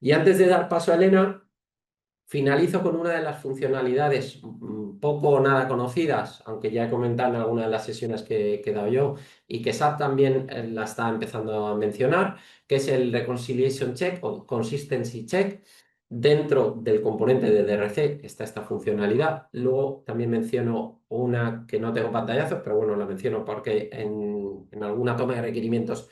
Y antes de dar paso a Elena, finalizo con una de las funcionalidades poco o nada conocidas, aunque ya he comentado en alguna de las sesiones que he dado yo, y que SAP también la está empezando a mencionar, que es el Reconciliation Check o Consistency Check. Dentro del componente de DRC está esta funcionalidad. Luego también menciono una que no tengo pantallazos, pero bueno, la menciono porque en alguna toma de requerimientos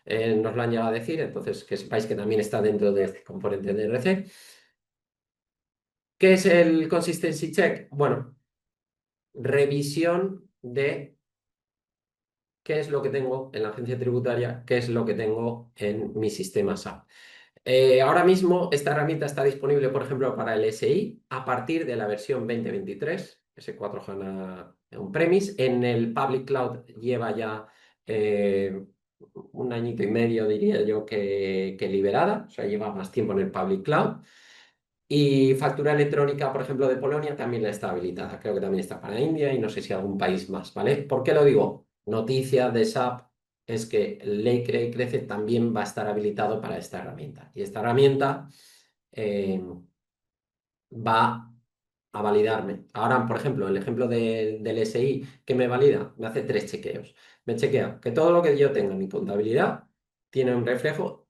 nos lo han llegado a decir, entonces que sepáis que también está dentro de este componente de DRC. ¿Qué es el consistency check? Bueno, revisión de qué es lo que tengo en la agencia tributaria, qué es lo que tengo en mi sistema SAP. Ahora mismo esta herramienta está disponible, por ejemplo, para el SI a partir de la versión 2023, S4 HANA On-Premise. En el Public Cloud lleva ya un añito y medio, diría yo, que liberada, o sea, lleva más tiempo en el Public Cloud. Y factura electrónica, por ejemplo, de Polonia también está habilitada. Creo que también está para India y no sé si algún país más, ¿vale? ¿Por qué lo digo? Noticia de SAP es que Ley Cree y Crece también va a estar habilitado para esta herramienta. Y esta herramienta eh, va a validarme. Ahora, por ejemplo, el ejemplo del SI, ¿que me valida? Me hace 3 chequeos. Me chequea que todo lo que yo tenga en mi contabilidad tiene un reflejo,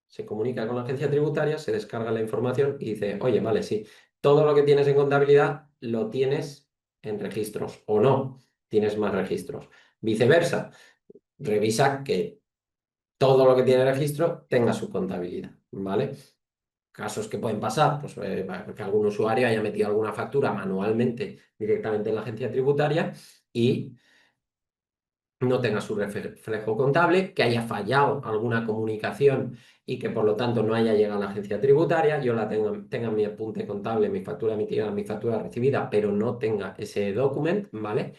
se comunica con la agencia tributaria, se descarga la información y dice, oye, vale, sí, todo lo que tienes en contabilidad lo tienes en registros o no, tienes más registros. Viceversa, revisa que todo lo que tiene registro tenga su contabilidad, ¿vale? Casos que pueden pasar, pues que algún usuario haya metido alguna factura manualmente directamente en la agencia tributaria y no tenga su reflejo contable, que haya fallado alguna comunicación y que por lo tanto no haya llegado a la agencia tributaria, yo tenga mi apunte contable, mi factura emitida, mi factura recibida, pero no tenga ese document, ¿vale?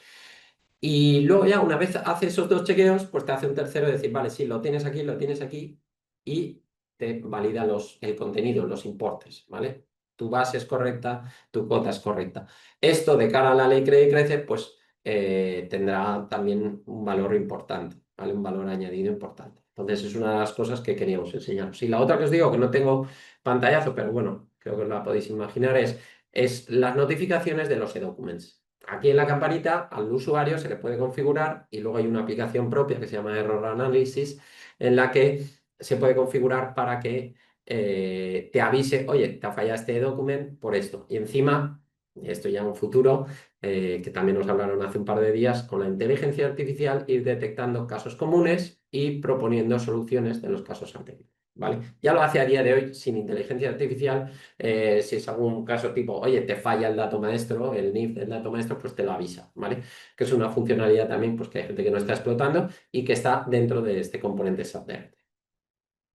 Y luego ya una vez hace esos 2 chequeos, pues te hace un tercero de decir, vale, sí, lo tienes aquí y te valida el contenido, los importes, ¿vale? Tu base es correcta, tu cuota es correcta. Esto de cara a la ley Cree y Crece, pues tendrá también un valor importante, ¿vale? Un valor añadido importante. Entonces es una de las cosas que queríamos enseñaros. Y la otra que os digo, que no tengo pantallazo, pero bueno, creo que os la podéis imaginar, es las notificaciones de los e-documents. Aquí en la campanita al usuario se le puede configurar y luego hay una aplicación propia que se llama Error Analysis en la que se puede configurar para que te avise, oye, te ha fallado este document por esto. Y encima, esto ya en un futuro, que también nos hablaron hace un par de días, con la inteligencia artificial ir detectando casos comunes y proponiendo soluciones de los casos anteriores. ¿Vale? Ya lo hace a día de hoy sin inteligencia artificial. Si es algún caso tipo, oye, te falla el dato maestro, el NIF del dato maestro, pues te lo avisa, ¿vale? Que es una funcionalidad también pues, que hay gente que no está explotando y que está dentro de este componente SAP.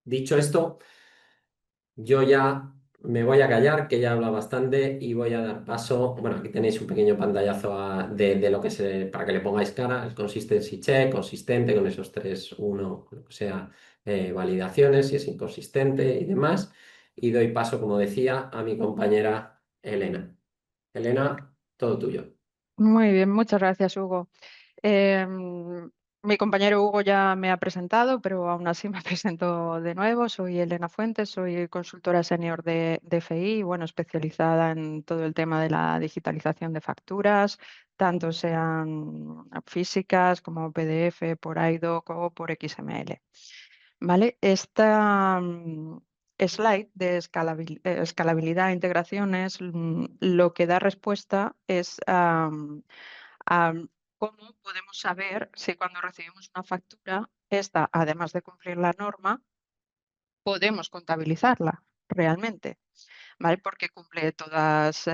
Dicho esto, yo ya me voy a callar, que ya habla bastante y voy a dar paso. Bueno, aquí tenéis un pequeño pantallazo de lo que se, para que le pongáis cara, el consistency check, consistente con esos tres, uno, lo que sea, validaciones, si es inconsistente y demás. Y doy paso, como decía, a mi compañera Elena. Elena, todo tuyo. Muy bien, muchas gracias, Hugo. Mi compañero Hugo ya me ha presentado, pero aún así me presento de nuevo. Soy Elena Fuentes, soy consultora senior de FI, bueno, especializada en todo el tema de la digitalización de facturas, tanto sean físicas como PDF, por iDoc o por XML. ¿Vale? Esta slide de escalabilidad e integraciones, lo que da respuesta es a cómo podemos saber si cuando recibimos una factura, esta, además de cumplir la norma, podemos contabilizarla realmente. ¿Vale? Porque cumple todos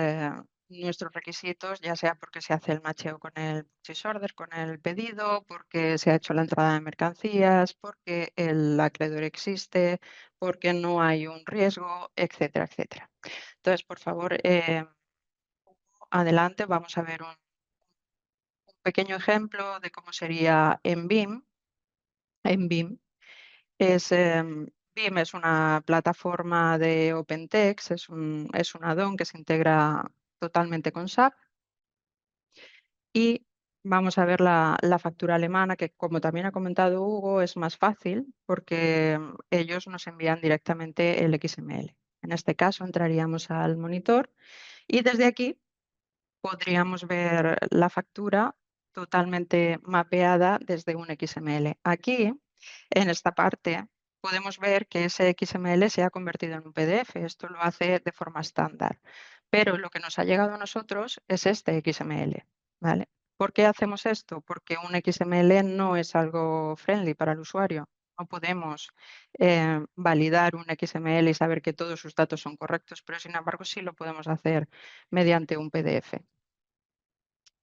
nuestros requisitos, ya sea porque se hace el macheo con el purchase order, con el pedido, porque se ha hecho la entrada de mercancías, porque el acreedor existe, porque no hay un riesgo, etcétera, etcétera. Entonces, por favor, adelante, vamos a ver un pequeño ejemplo de cómo sería en BIM. En BIM es, BIM es una plataforma de OpenText, es un add-on que se integra totalmente con SAP y vamos a ver la factura alemana, que como también ha comentado Hugo, es más fácil porque ellos nos envían directamente el XML. En este caso entraríamos al monitor y desde aquí podríamos ver la factura totalmente mapeada desde un XML. Aquí, en esta parte, podemos ver que ese XML se ha convertido en un PDF. Esto lo hace de forma estándar. Pero lo que nos ha llegado a nosotros es este XML. ¿Vale? ¿Por qué hacemos esto? Porque un XML no es algo friendly para el usuario. No podemos validar un XML y saber que todos sus datos son correctos, pero sin embargo sí lo podemos hacer mediante un PDF.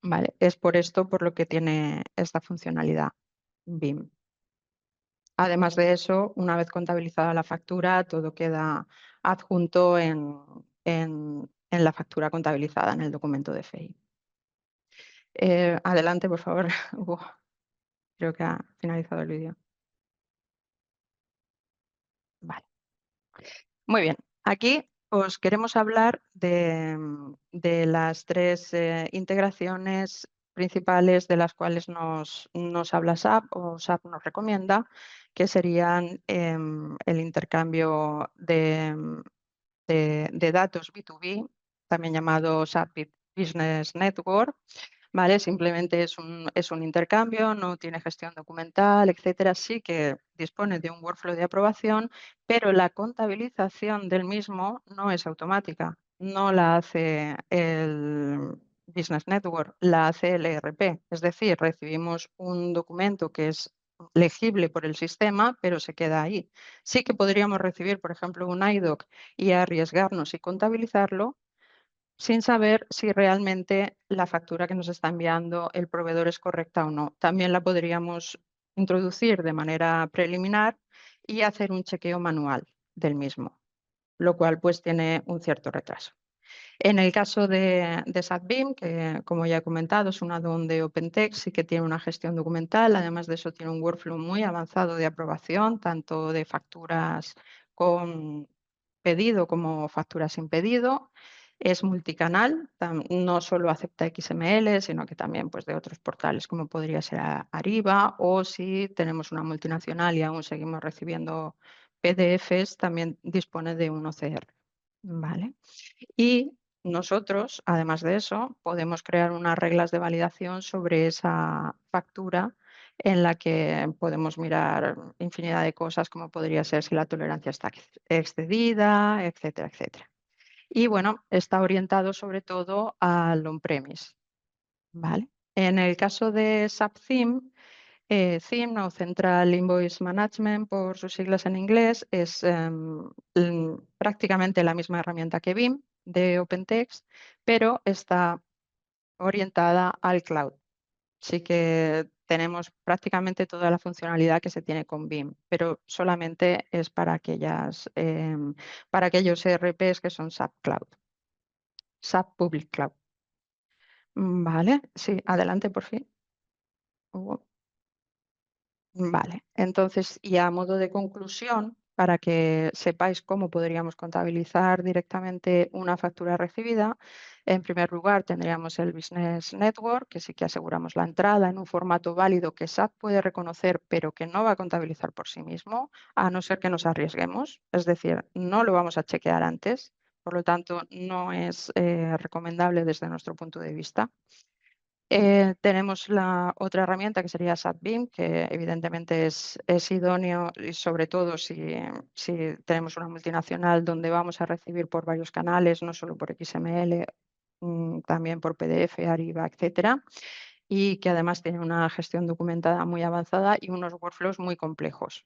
Vale, es por esto por lo que tiene esta funcionalidad BIM. Además de eso, una vez contabilizada la factura, todo queda adjunto en la factura contabilizada en el documento de FI. Adelante, por favor, Hugo. Creo que ha finalizado el vídeo. Vale. Muy bien. Aquí os queremos hablar de las tres integraciones principales de las cuales nos habla SAP o SAP nos recomienda, que serían el intercambio de datos B2B, también llamado SAP Business Network. ¿Vale? Simplemente es un intercambio, no tiene gestión documental, etcétera. Sí que dispone de un workflow de aprobación, pero la contabilización del mismo no es automática. No la hace el Business Network, la hace el ERP. Es decir, recibimos un documento que es legible por el sistema, pero se queda ahí. Sí que podríamos recibir, por ejemplo, un IDOC y arriesgarnos y contabilizarlo, sin saber si realmente la factura que nos está enviando el proveedor es correcta o no. También la podríamos introducir de manera preliminar y hacer un chequeo manual del mismo, lo cual pues tiene un cierto retraso. En el caso de SAP que como ya he comentado es un add-on de OpenText y que tiene una gestión documental, además de eso tiene un workflow muy avanzado de aprobación, tanto de facturas con pedido como facturas sin pedido. Es multicanal, no solo acepta XML, sino que también pues, de otros portales como podría ser Ariba, o si tenemos una multinacional y aún seguimos recibiendo PDFs, también dispone de un OCR. ¿Vale? Y nosotros, además de eso, podemos crear unas reglas de validación sobre esa factura en la que podemos mirar infinidad de cosas, como podría ser si la tolerancia está excedida, etcétera, etcétera. Y bueno, está orientado sobre todo al on-premise, ¿vale? En el caso de SAP Theme, Theme o Central Invoice Management, por sus siglas en inglés, es prácticamente la misma herramienta que BIM de OpenText, pero está orientada al cloud. Sí que tenemos prácticamente toda la funcionalidad que se tiene con BIM, pero solamente es para para aquellos ERPs que son SAP Cloud, SAP Public Cloud. Vale, sí, adelante por fin. Hugo. Vale, entonces, y a modo de conclusión, para que sepáis cómo podríamos contabilizar directamente una factura recibida, en primer lugar tendríamos el Business Network, que sí que aseguramos la entrada en un formato válido que SAP puede reconocer, pero que no va a contabilizar por sí mismo, a no ser que nos arriesguemos. Es decir, no lo vamos a chequear antes, por lo tanto, no es recomendable desde nuestro punto de vista. Tenemos la otra herramienta que sería SAP BIM, que evidentemente es idóneo y sobre todo si tenemos una multinacional donde vamos a recibir por varios canales, no solo por XML, también por PDF, Ariba, etcétera, y que además tiene una gestión documentada muy avanzada y unos workflows muy complejos.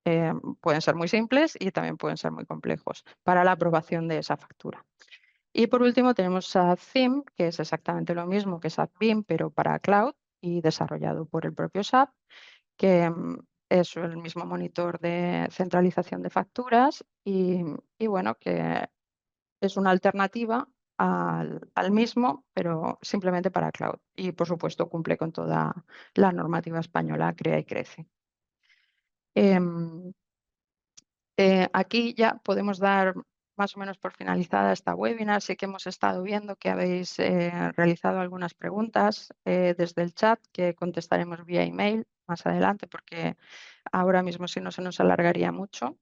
Pueden ser muy simples y también pueden ser muy complejos para la aprobación de esa factura. Y por último tenemos SAP Theme, que es exactamente lo mismo que SAP BIM, pero para cloud y desarrollado por el propio SAP, que es el mismo monitor de centralización de facturas y bueno, que es una alternativa al mismo, pero simplemente para cloud. Y por supuesto cumple con toda la normativa española, crea y crece. Em, aquí ya podemos dar más o menos por finalizada esta webinar. Sí que hemos estado viendo que habéis realizado algunas preguntas desde el chat que contestaremos vía email más adelante porque ahora mismo si no se nos alargaría mucho.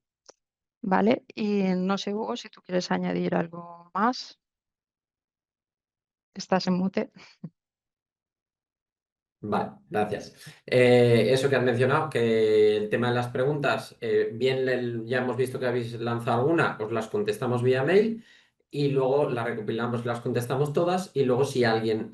¿Vale? Y no sé, Hugo, si tú quieres añadir algo más. Estás en mute. Vale, gracias. Eso que has mencionado, que el tema de las preguntas, bien ya hemos visto que habéis lanzado alguna, os las contestamos vía mail y luego las recopilamos, las contestamos todas y luego si alguien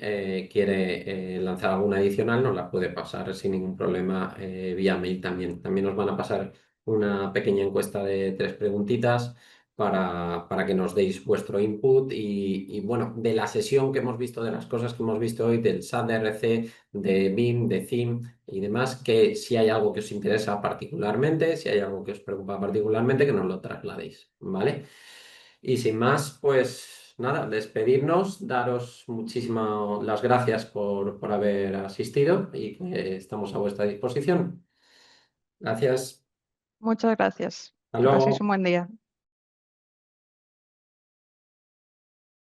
quiere lanzar alguna adicional nos la puede pasar sin ningún problema vía mail también. También nos van a pasar una pequeña encuesta de 3 preguntitas para que nos deis vuestro input y bueno, de la sesión que hemos visto, de las cosas que hemos visto hoy, del SAT de RC de BIM, de CIM y demás, que si hay algo que os interesa particularmente, si hay algo que os preocupa particularmente, que nos lo trasladéis, ¿vale? Y sin más, pues nada, despedirnos, daros muchísimas las gracias por haber asistido y que estamos a vuestra disposición. Gracias. Muchas gracias. Hasta Que paséis un luego. buen día.